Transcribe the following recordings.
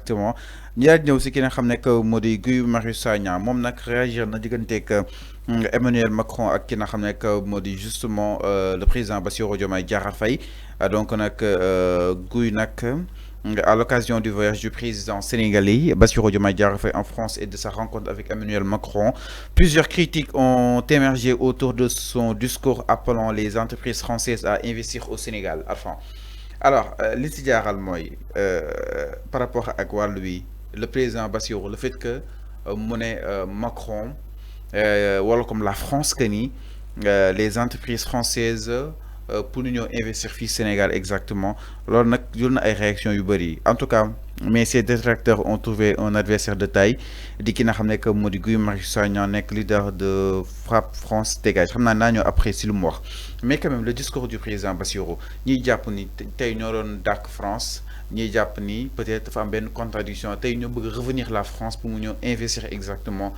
exactement ñu daal di ñëw si ki nga xam ne que moo di Guy Marius Sagna moom nag réagir na digganteeg Emmanuel Macron ak ki nga xam ne que moo di justement le président Bassirou Diomaye Diakhar Faye donc nag Guy nag. À l'occasion du voyage du président sénégalais Bassirou Diomaye Diakhar Faye en France et de sa rencontre avec Emmanuel Macron, plusieurs critiques ont émergé autour de son discours appelant les entreprises françaises à investir au Sénégal. Enfin, alors, li ci jaaxal mooy par rapport à quoi lui, le président Bassirou, le fait que mu ne Macron wala comme la France que ni les entreprises françaises pour ñu ñëw investir fii Sénégal exactement loolu nag jël na ay réactions yu bëri en tout cas mais ces détracteurs ont trouvé un adversaire de taille di ki nga xam ne que moo di Guy Marius Sagna nekk leader de Frapp France Dégage xam naa ñoo après si lu mu wax mais quand même le discours du président Bassirou ñiy jàpp ni tey ñoo doon dàkk France ñiy jàpp ni peut-être dafa am benn contradiction tey ñoo bëgg revenir la France pour mu ñëw investir exactement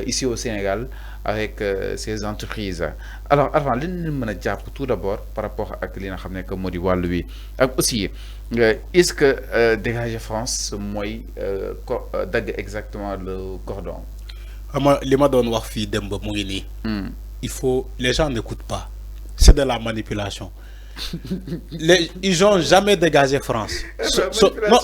ici au Sénégal avec ces entreprises alors avant li ñu mën a jàpp tout d'abord par rapport ak li nga xam ne que moo di wàllu wi ak aussi est-ce que dégager France mooy dagg exactement le cordon. ama li ma doon wax fii démb mu ngi nii. il faut les gens n'écoutent pas c'est de la manipulation. Ils ont jamais dégagé France.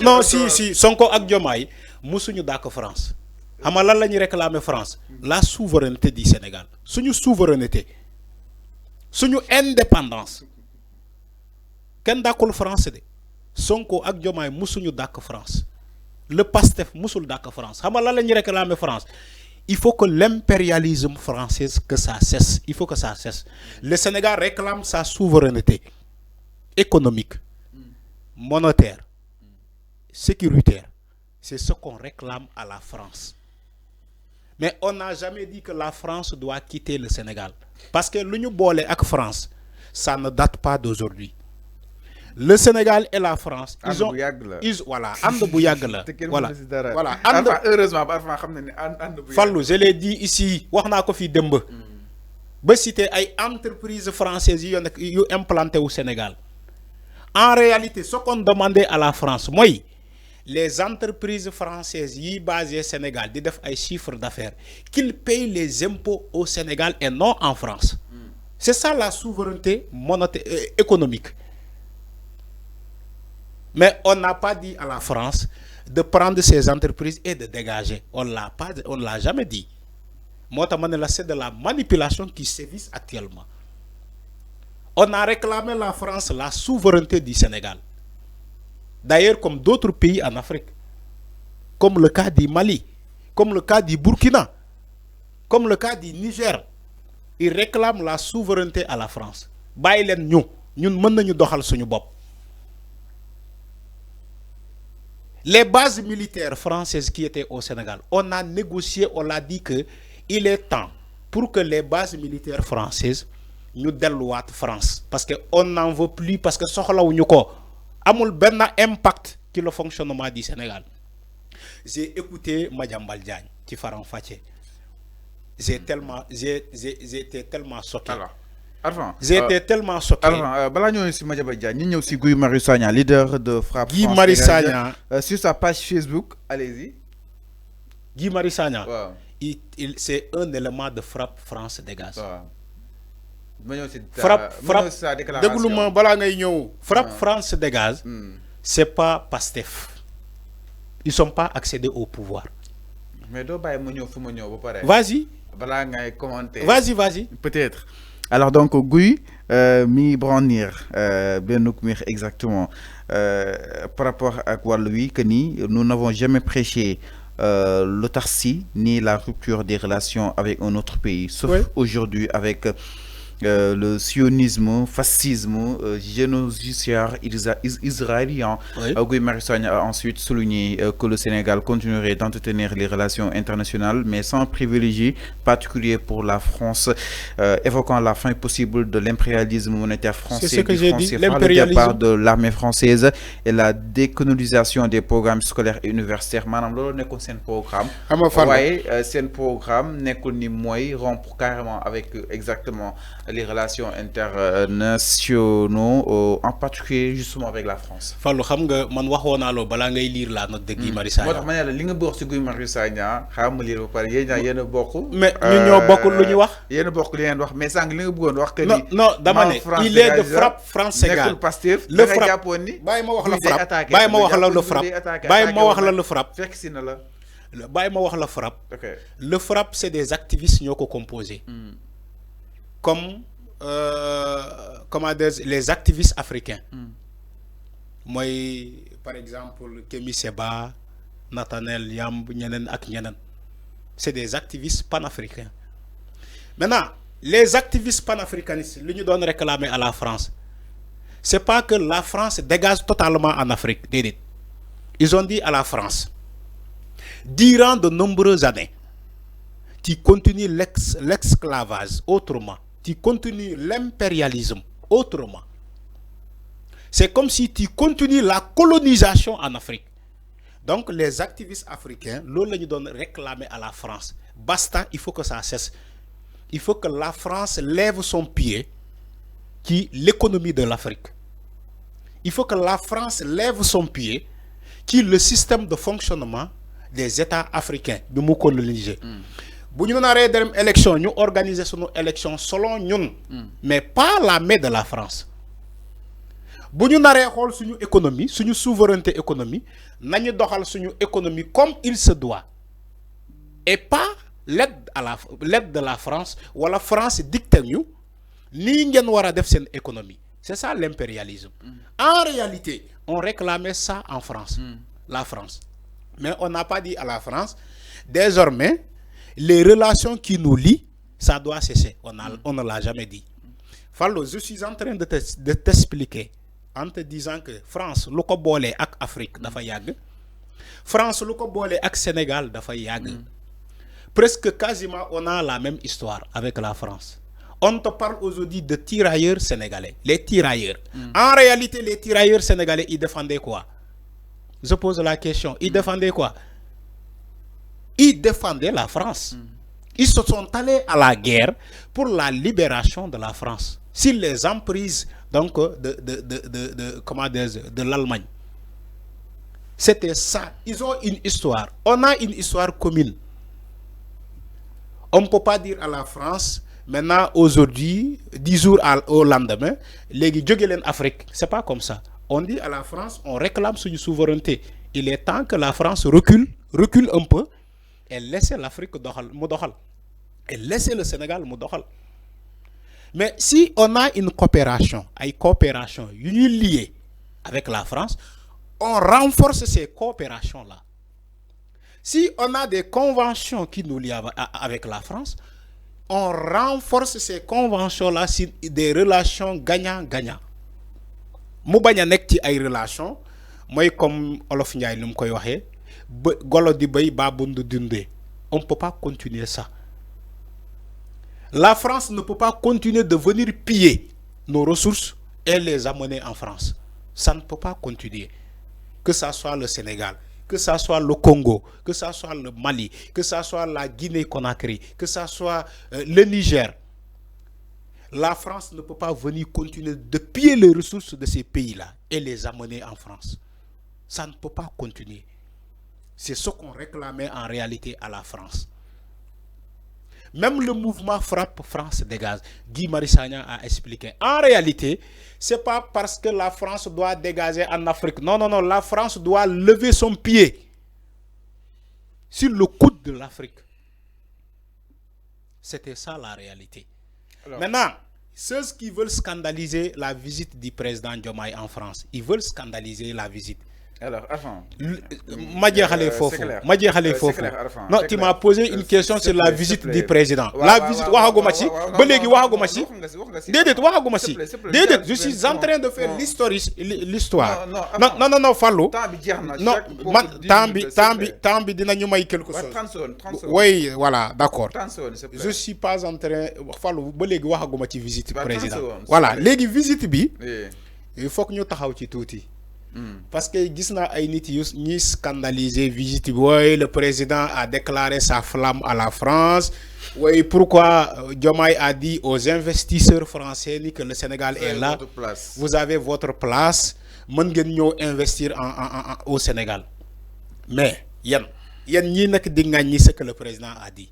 Non si Sonko ak Diomaye musuñu dàkk France. xam nga lan la ñuy réclamer France la souveraineté du Sénégal suñu souveraineté suñu indépendance kenn dàkkul France de Sonko ak Diomaye musuñu dàkk France le PASTEF musul dàkk France xam nga lan la ñuy réclamer France il faut que l'impérialisme français que ça cesse il faut que ça cesse le Sénégal réclame sa souveraineté économique monétaire sécuritaire c'est ce qu'on réclame à la France. Mais on n'a jamais dit que la France doit quitter le Sénégal. Parce que l'Union bolé avec France, ça ne date pas d'aujourd'hui. Le Sénégal et la France, voilà, heureusement, Fallou, je l'ai dit ici, citer ay entreprises françaises qui sont implantées au Sénégal. En réalité, ce qu'on demandait à la France, moi, les entreprises françaises yi basées au Sénégal di def ay chiffres d'affaires qu'ils payent les impôts au Sénégal et non en France. C'est ça la souveraineté monétaire économique. Mais on n'a pas dit à la France de prendre ces entreprises et de dégager. On l'a jamais dit. Moi c'est de la manipulation qui sévit actuellement. On a réclamé la France la souveraineté du Sénégal. D'ailleurs, comme d'autres pays en Afrique, comme le cas du Mali, comme le cas du Burkina, comme le cas du Niger, ils réclament la souveraineté à la France. Les bases militaires françaises qui étaient au Sénégal, on a négocié, on a dit que il est temps pour que les bases militaires françaises nous déloient France. Parce qu'on n'en veut plus, parce que amul ben impact sur le fonctionnement du Sénégal. J'ai écouté Madiambal Diagne qui Faran Faché. J'ai été tellement choqué. Alors, j'étais tellement choqué. Alors, bala ñëw ci Madiambal Diagne, ñu ñëw ci Guy Marius Sagna, leader de Frapp Guy Marius Sagna sur sa page Facebook, allez-y. Guy Marius Sagna. Wow. C'est un élément de Frapp France Dégage. Wow. Frapp France Dégage, c'est pas PASTEF. Ils sont pas accédés au pouvoir. Mais vas-y. Vas-y. Peut-être. Alors donc Guy mi brandir exactement par rapport à quoi lui que nous n'avons jamais prêché l'autarcie ni la rupture des relations avec un autre pays, sauf aujourd'hui avec le sionisme, fascisme, génocide israélien. Guy Marius Sagna a ensuite souligné que le Sénégal continuerait d'entretenir les relations internationales, mais sans privilégier particulier pour la France, évoquant la fin possible de l'impérialisme monétaire français. C'est ce que j'ai dit, le départ de l'armée française et la décolonisation des programmes scolaires et universitaires. Madame, lolo nekon sen programme. Vous voyez, c'est un programme nekon ni moy rompre carrément avec exactement les relations internationaux, en particulier justement avec la France. Fallou xam nga man waxoon naa loo balaa ngay lire la note de Guy Marius Sagna. moo tax ma ne la li nga bokk ci Guy Marius Sagna xaaral ma lire ba pare yéen ñaa yéen a bokk. mais ñun ñoo bokk lu ñu wax. yéen a bokk li ngeen wax mais sànq li nga bëggoon wax. que ni non dama ne il est de frappe France Sénégal. nekkul Pastef le frappe bàyyi ma wax la frappe bàyyi ma wax la le frappe bàyyi ma wax la le frappe. fekk si na la. bàyyi ma wax la frappe. ok le frappe c'est des activistes ñoo ko composé. comme comment dire les activistes africains. Moi, par exemple Kémi Seba, Nathaniel Yamb ñeneen ak ñeneen c'est des activistes panafricains. Maintenant les activistes panafricanistes li ñu doon réclamer à la France c'est pas que la France dégage totalement en Afrique déedéet. Ils ont dit à la France durant de nombreuses années tu continues l'esclavage autrement, tu continues l'impérialisme autrement. C'est comme si tu continues la colonisation en Afrique. Donc les activistes africains, l'on les donne réclamer à la France. Basta, il faut que ça cesse. Il faut que la France lève son pied qui l'économie de l'Afrique. Il faut que la France lève son pied qui le système de fonctionnement des États africains de nous coloniser. Si nous avons une élection, nous organisons nos élections selon nous, mais pas la main de la France. Si nous avons une économie, une souveraineté économique, nous avons une économie comme il se doit. Et pas l'aide de la France, ou la France dicte nous, ni nous devons faire une économie. C'est ça l'impérialisme. En réalité, on réclamait ça en France, la France. Mais on n'a pas dit à la France, désormais, les relations qui nous lient, ça doit cesser. On ne l'a jamais dit. Fallo, je suis en train de t'expliquer. En te disant que France lu ko bolé ak Afrique dafa yag, France lu ko bolé ak Sénégal dafa yag. Presque quasiment on a la même histoire avec la France. On te parle aujourd'hui de tirailleurs sénégalais, les tirailleurs. En réalité les tirailleurs sénégalais ils défendaient quoi? Je pose la question, ils défendaient quoi? Ils défendaient la France. Ils se sont allés à la guerre pour la libération de la France. Si les emprises donc de l'Allemagne. C'était ça. Ils ont une histoire. On a une histoire commune. On ne peut pas dire à la France, maintenant, aujourd'hui, 10 jours au lendemain, les Djogelen Afrique. C'est pas comme ça. On dit à la France, on réclame son souveraineté. Il est temps que la France recule un peu et laisse l'Afrique modohal. Et laisse le Sénégal modohal. Mais si on a une coopération liée avec la France, on renforce ces coopérations-là. Si on a des conventions qui nous lient avec la France, on renforce ces conventions-là sur des relations gagnant-gagnant. Mu bañ a nekk ci ay relations mooy comme Olof Ndiaye lu mu koy waxee golo di bay babundu dundee. On ne peut pas continuer ça. La France ne peut pas continuer de venir piller nos ressources et les amener en France. Ça ne peut pas continuer. Que ça soit le Sénégal, que ça soit le Congo, que ça soit le Mali, que ça soit la Guinée-Conakry, que ça soit le Niger. La France ne peut pas venir continuer de piller les ressources de ces pays-là et les amener en France. Ça ne peut pas continuer. C'est ce qu'on réclamait en réalité à la France. Même le mouvement Frappe France Dégage, Guy Marius Sagna a expliqué. En réalité, ce n'est pas parce que la France doit dégager en Afrique. Non, non, non. La France doit lever son pied sur le coude de l'Afrique. C'était ça la réalité. Alors, maintenant, ceux qui veulent scandaliser la visite du président Diomaye en France, ils veulent scandaliser la visite. Alors, avant. Non, tu m'as posé une question sur la visite du président. La visite, je suis en train de faire l'histoire. Non, non, Fallou. Non, Tambi, dinañu may quelque chose. 30 secondes. Oui, voilà, d'accord. 30 secondes, s'il te plaît. Je suis pas en train, Fallou, ba légui waxaguma ci visite président. Voilà, légui visite bi, il faut que ñu taxaw ci touti. Parce que gis naa ay nit ñi scandalisé visite oui le président a déclaré sa flamme à la France. Oui, pourquoi Diomaye a dit aux investisseurs français que le Sénégal est là, vous avez votre place, mën ngeen ñëw investir au Sénégal. Mais yan ñi nak di ngagne ce que le président a dit.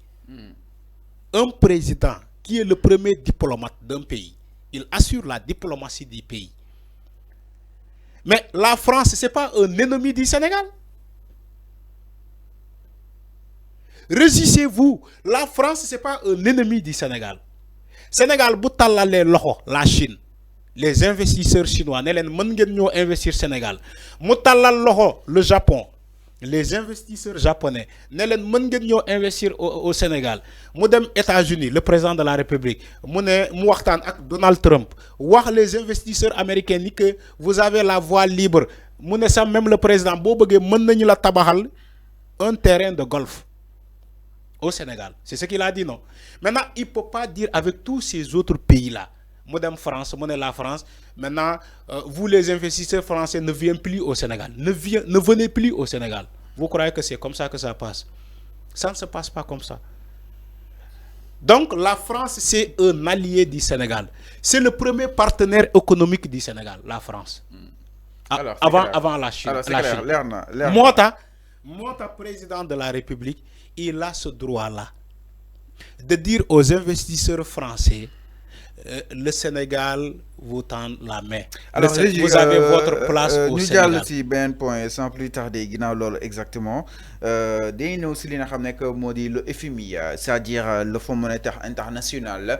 Un président qui est le premier diplomate d'un pays, il assure la diplomatie du pays. Mais la France, c'est pas un ennemi du Sénégal. Résistez-vous. La France, c'est pas un ennemi du Sénégal. Sénégal, la Chine, les investisseurs chinois, investir au Sénégal. Le Japon, les investisseurs japonais, investir au Sénégal. Les États-Unis, le président de la République, Donald Trump, les investisseurs américains que vous avez la voie libre. Même le président, un terrain de golf au Sénégal. C'est ce qu'il a dit, non? Maintenant, il ne peut pas dire avec tous ces autres pays-là, Madame France, la France, maintenant, vous les investisseurs français ne viennent plus au Sénégal. Ne venez plus au Sénégal. Vous croyez que c'est comme ça que ça passe? Ça ne se passe pas comme ça. Donc, la France, c'est un allié du Sénégal. C'est le premier partenaire économique du Sénégal, la France. Alors, avant la Chine. Alors, la Chine. Moi, président de la République, il a ce droit-là de dire aux investisseurs français le Sénégal vous tend la main. Alors, vous avez votre place au Sénégal. Nous allons ben point sans plus tarder exactement. Nous aussi le FMI, c'est-à-dire le Fonds monétaire international.